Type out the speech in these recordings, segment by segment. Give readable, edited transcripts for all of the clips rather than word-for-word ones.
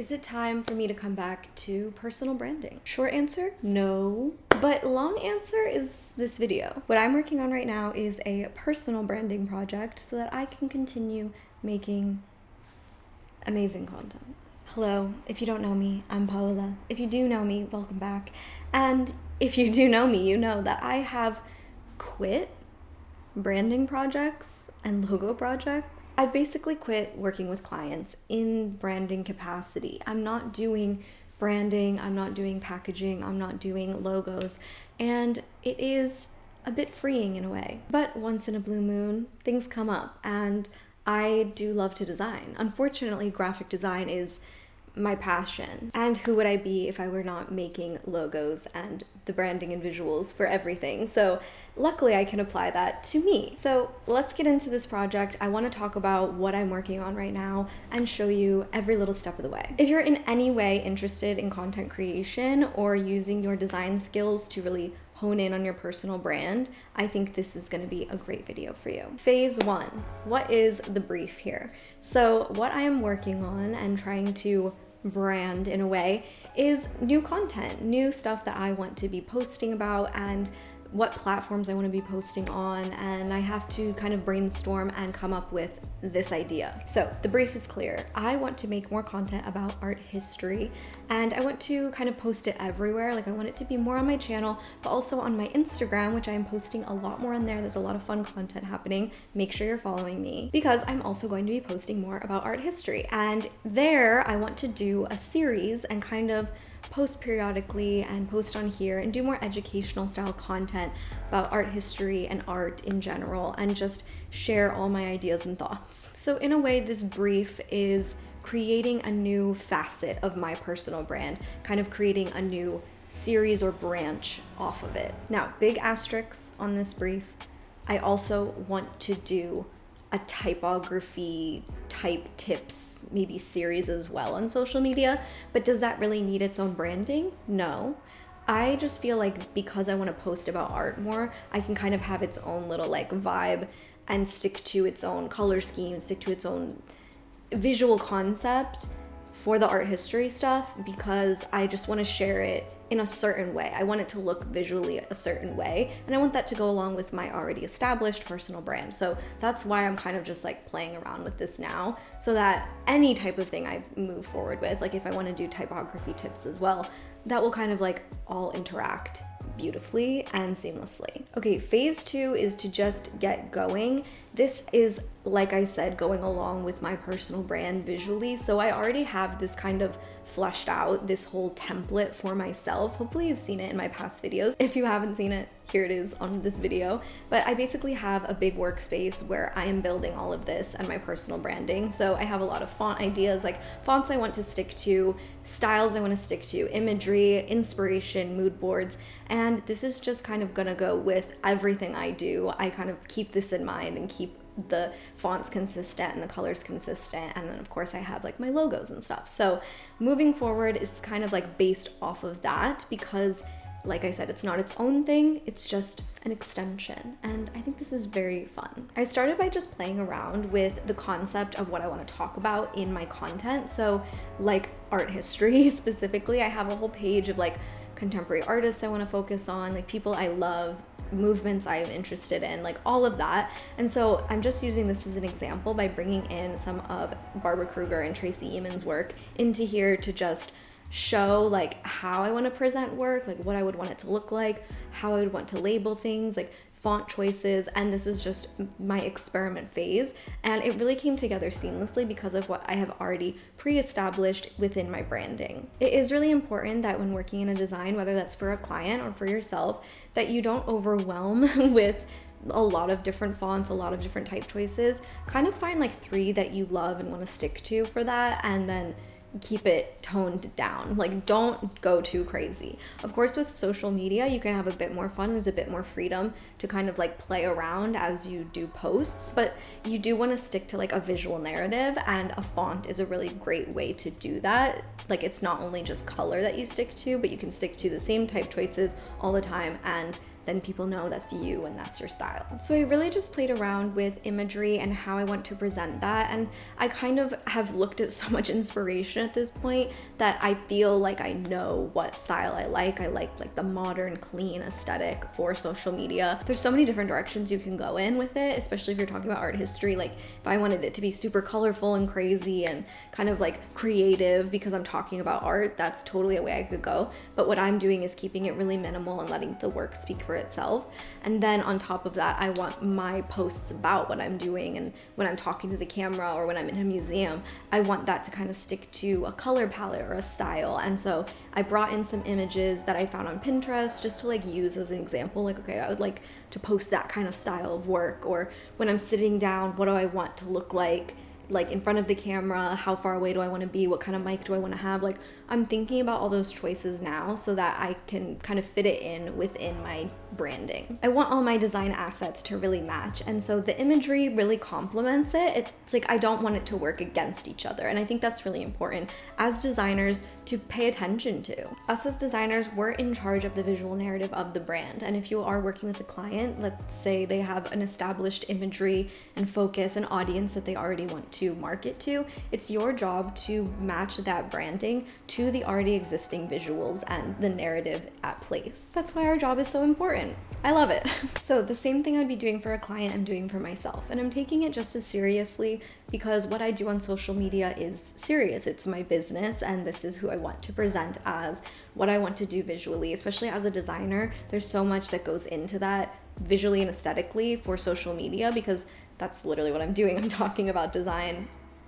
Is it time for me to come back to personal branding? Short answer, no. But long answer is this video. What I'm working on right now is a personal branding project so that I can continue making amazing content. Hello, if you don't know me, I'm Paola. If you do know me, welcome back. And if you do know me, you know that I have quit branding projects and logo projects. I basically quit working with clients in branding capacity. I'm not doing branding, I'm not doing packaging, I'm not doing logos, and it is a bit freeing in a way. But once in a blue moon, things come up, and I do love to design. Unfortunately, graphic design is my passion. And who would I be if I were not making logos and the branding and visuals for everything? So luckily I can apply that to me. So let's get into this project. I want to talk about what I'm working on right now and show you every little step of the way. If you're in any way interested in content creation or using your design skills to really hone in on your personal brand, I think this is going to be a great video for you. Phase 1, what is the brief here? So what I am working on and trying to brand in a way is new content, new stuff that I want to be posting about and what platforms I want to be posting on, and I have to kind of brainstorm and come up with this idea. So the brief is clear. I want to make more content about art history, and I want to kind of post it everywhere. Like I want it to be more on my channel, but also on my Instagram, which I am posting a lot more on there. There's a lot of fun content happening. Make sure you're following me because I'm also going to be posting more about art history. And there I want to do a series and kind of post periodically and post on here and do more educational style content about art history and art in general and just share all my ideas and thoughts. So in a way, this brief is creating a new facet of my personal brand, kind of creating a new series or branch off of it. Now, big asterisks on this brief. I also want to do a typography type tips, maybe series as well on social media, but does that really need its own branding? No. I just feel like because I want to post about art more, I can kind of have its own little like vibe and stick to its own color scheme, stick to its own visual concept for the art history stuff because I just want to share it in a certain way. I want it to look visually a certain way, and I want that to go along with my already established personal brand. So that's why I'm kind of just like playing around with this now so that any type of thing I move forward with, like if I want to do typography tips as well, that will kind of like all interact beautifully and seamlessly. Okay, phase 2 is to just get going. This is, like I said, going along with my personal brand visually. So I already have this kind of fleshed out, this whole template for myself. Hopefully you've seen it in my past videos. If you haven't seen it, here it is on this video. But I basically have a big workspace where I am building all of this and my personal branding. So I have a lot of font ideas, like fonts I want to stick to, styles I want to stick to, imagery, inspiration, mood boards. And this is just kind of gonna go with everything I do. I kind of keep this in mind and keep the fonts consistent and the colors consistent, and then of course I have like my logos and stuff. So moving forward is kind of like based off of that because like I said, it's not its own thing, it's just an extension, and I think this is very fun. I started by just playing around with the concept of what I want to talk about in my content. So like art history specifically, I have a whole page of like contemporary artists I want to focus on, like people I love, movements I'm interested in, like all of that. And so I'm just using this as an example by bringing in some of Barbara Kruger and Tracy Eamon's work into here to just show like how I want to present work, like what I would want it to look like, how I would want to label things, like font choices, and this is just my experiment phase, and it really came together seamlessly because of what I have already pre-established within my branding. It is really important that when working in a design, whether that's for a client or for yourself, that you don't overwhelm with a lot of different fonts, a lot of different type choices. Kind of find like 3 that you love and want to stick to for that, and then keep it toned down. Like don't go too crazy. Of course, with social media, you can have a bit more fun. There's a bit more freedom to kind of like play around as you do posts, but you do want to stick to like a visual narrative, and a font is a really great way to do that. Like it's not only just color that you stick to, but you can stick to the same type choices all the time and then people know that's you and that's your style. So I really just played around with imagery and how I want to present that, and I kind of have looked at so much inspiration at this point that I feel like I know what style I like. I like the modern, clean aesthetic for social media. There's so many different directions you can go in with it, especially if you're talking about art history. Like if I wanted it to be super colorful and crazy and kind of like creative because I'm talking about art, that's totally a way I could go. But what I'm doing is keeping it really minimal and letting the work speak for itself. And then on top of that, I want my posts about what I'm doing, and when I'm talking to the camera or when I'm in a museum, I want that to kind of stick to a color palette or a style. And so I brought in some images that I found on Pinterest just to like use as an example. Like, okay, I would like to post that kind of style of work, or when I'm sitting down, what do I want to look like in front of the camera? How far away do I want to be? What kind of mic do I want to have? Like, I'm thinking about all those choices now so that I can kind of fit it in within my branding. I want all my design assets to really match, and so the imagery really complements it. It's like I don't want it to work against each other, and I think that's really important as designers to pay attention to. Us as designers, we're in charge of the visual narrative of the brand, and if you are working with a client, let's say they have an established imagery and focus, an audience that they already want to market to, it's your job to match that branding to the already existing visuals and the narrative at place. That's why our job is so important. I love it. So the same thing I'd be doing for a client, I'm doing for myself, and I'm taking it just as seriously because what I do on social media is serious. It's my business, and this is who I want to present as, what I want to do visually. Especially as a designer, there's so much that goes into that visually and aesthetically for social media, because that's literally what I'm doing. I'm talking about design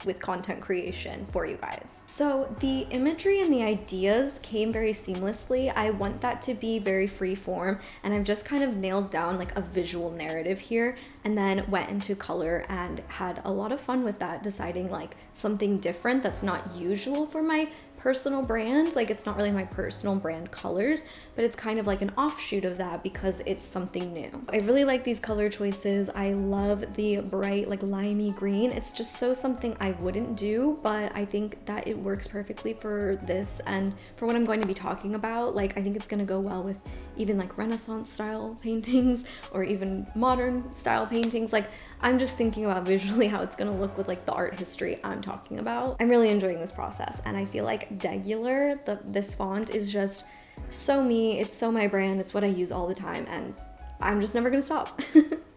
with content creation for you guys. So the imagery and the ideas came very seamlessly. I want that to be very free form, and I've just kind of nailed down like a visual narrative here, and then went into color and had a lot of fun with that, deciding like something different that's not usual for my personal brand. Like, it's not really my personal brand colors, but it's kind of like an offshoot of that because it's something new. I really like these color choices. I love the bright like limey green. It's just so something I wouldn't do, but I think that it works perfectly for this and for what I'm going to be talking about. Like, I think it's gonna go well with even like Renaissance style paintings or even modern style paintings. Like, I'm just thinking about visually how it's gonna look with like the art history I'm talking about. I'm really enjoying this process, and I feel like Degular, this font is just so me. It's so my brand. It's what I use all the time, and I'm just never gonna stop.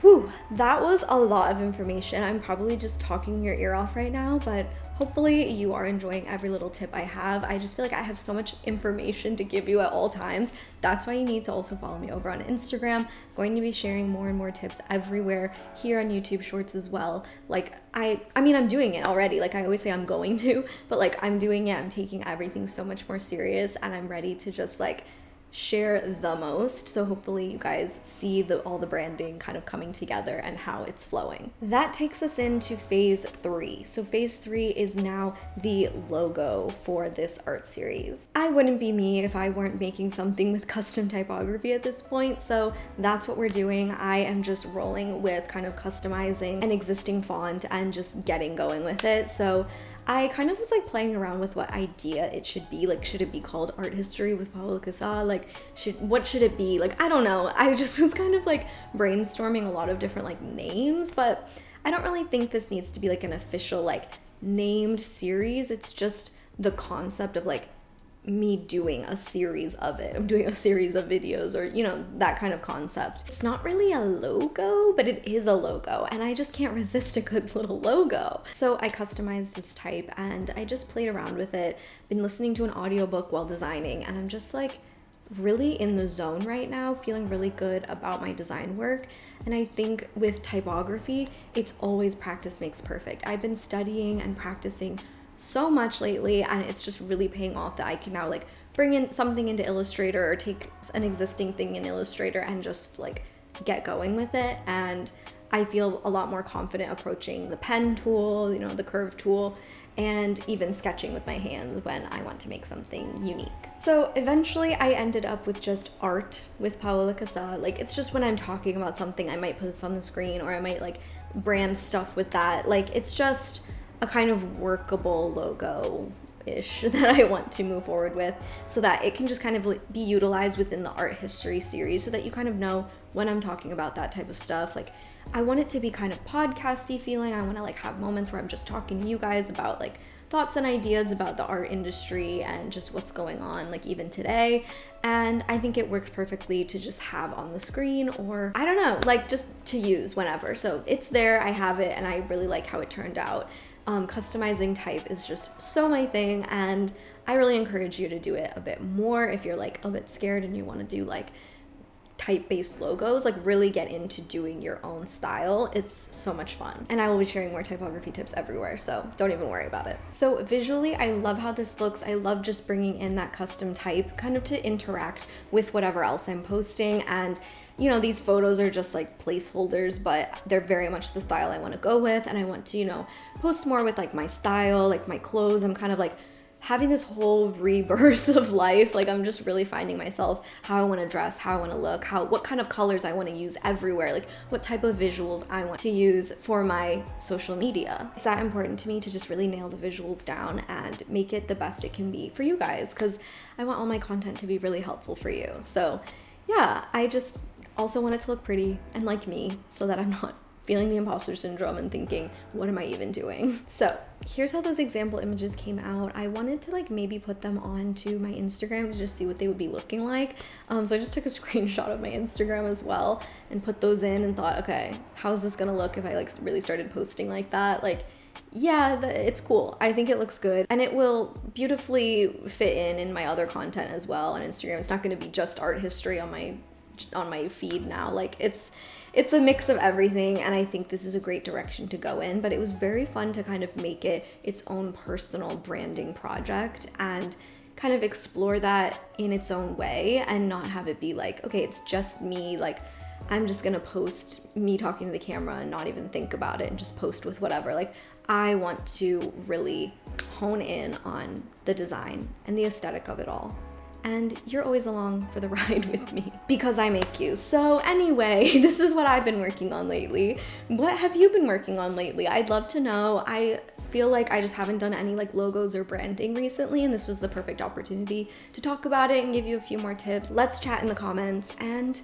Whew, that was a lot of information. I'm probably just talking your ear off right now, but hopefully you are enjoying every little tip I have. I just feel like I have so much information to give you at all times. That's why you need to also follow me over on Instagram. I'm going to be sharing more and more tips everywhere, here on YouTube Shorts as well. Like, I mean, I'm doing it already. Like, I always say I'm going to, but like, I'm doing it. I'm taking everything so much more serious, and I'm ready to just like share the most. So hopefully you guys see all the branding kind of coming together and how it's flowing. That takes us into phase 3. So phase 3 is now the logo for this art series. I wouldn't be me if I weren't making something with custom typography at this point. So that's what we're doing. I am just rolling with kind of customizing an existing font and just getting going with it. So I kind of was like playing around with what idea it should be. Like, should it be called Art History with Paola Kassa? Like, what should it be? Like, I don't know. I just was kind of like brainstorming a lot of different like names, but I don't really think this needs to be like an official like named series. It's just the concept of like me doing a series of it. I'm doing a series of videos, or, you know, that kind of concept. It's not really a logo, but it is a logo, and I just can't resist a good little logo. So I customized this type and I just played around with it. Been listening to an audiobook while designing, and I'm just like really in the zone right now, feeling really good about my design work. And I think with typography, it's always practice makes perfect. I've been studying and practicing so much lately, and it's just really paying off that I can now like bring in something into Illustrator or take an existing thing in Illustrator and just like get going with it. And I feel a lot more confident approaching the pen tool, you know, the curve tool, and even sketching with my hands when I want to make something unique. So eventually I ended up with just art with Paola Kassa. Like, it's just when I'm talking about something, I might put this on the screen, or I might like brand stuff with that. Like, it's just a kind of workable logo ish that I want to move forward with, so that it can just kind of be utilized within the art history series, so that you kind of know when I'm talking about that type of stuff. Like, I want it to be kind of podcasty feeling. I want to like have moments where I'm just talking to you guys about like thoughts and ideas about the art industry and just what's going on, like even today. And I think it works perfectly to just have on the screen, or I don't know, like just to use whenever. So it's there, I have it, and I really like how it turned out. Customizing type is just so my thing, and I really encourage you to do it a bit more if you're like a bit scared and you want to do like type-based logos. Like really get into doing your own style. It's so much fun, and I will be sharing more typography tips everywhere, so don't even worry about it. So visually, I love how this looks. I love just bringing in that custom type kind of to interact with whatever else I'm posting. And you know, these photos are just like placeholders, but they're very much the style I want to go with, and I want to, you know, post more with like my style, like my clothes. I'm kind of like having this whole rebirth of life. Like I'm just really finding myself, how I want to dress, how I want to look, what kind of colors I want to use everywhere, like what type of visuals I want to use for my social media. It's that important to me to just really nail the visuals down and make it the best it can be for you guys, because I want all my content to be really helpful for you. So yeah, I just also want it to look pretty and like me, so that I'm not feeling the imposter syndrome and thinking, what am I even doing? So here's how those example images came out. I wanted to like maybe put them onto my Instagram to just see what they would be looking like. So I just took a screenshot of my Instagram as well and put those in and thought, okay, how's this gonna look if I like really started posting like that? Like, yeah, it's cool. I think it looks good, and it will beautifully fit in my other content as well on Instagram. It's not gonna be just art history on my feed now. Like it's a mix of everything, and I think this is a great direction to go in. But it was very fun to kind of make it its own personal branding project and kind of explore that in its own way, and not have it be like, okay, it's just me, like I'm just gonna post me talking to the camera and not even think about it and just post with whatever. Like I want to really hone in on the design and the aesthetic of it all. And you're always along for the ride with me because I make you. So anyway, this is what I've been working on lately. What have you been working on lately? I'd love to know. I feel like I just haven't done any like logos or branding recently, and this was the perfect opportunity to talk about it and give you a few more tips. Let's chat in the comments, and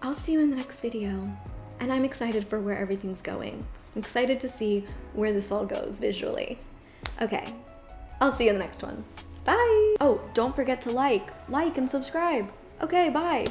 I'll see you in the next video. And I'm excited for where everything's going. I'm excited to see where this all goes visually. Okay, I'll see you in the next one. Bye. Oh, don't forget to like and subscribe. Okay, bye.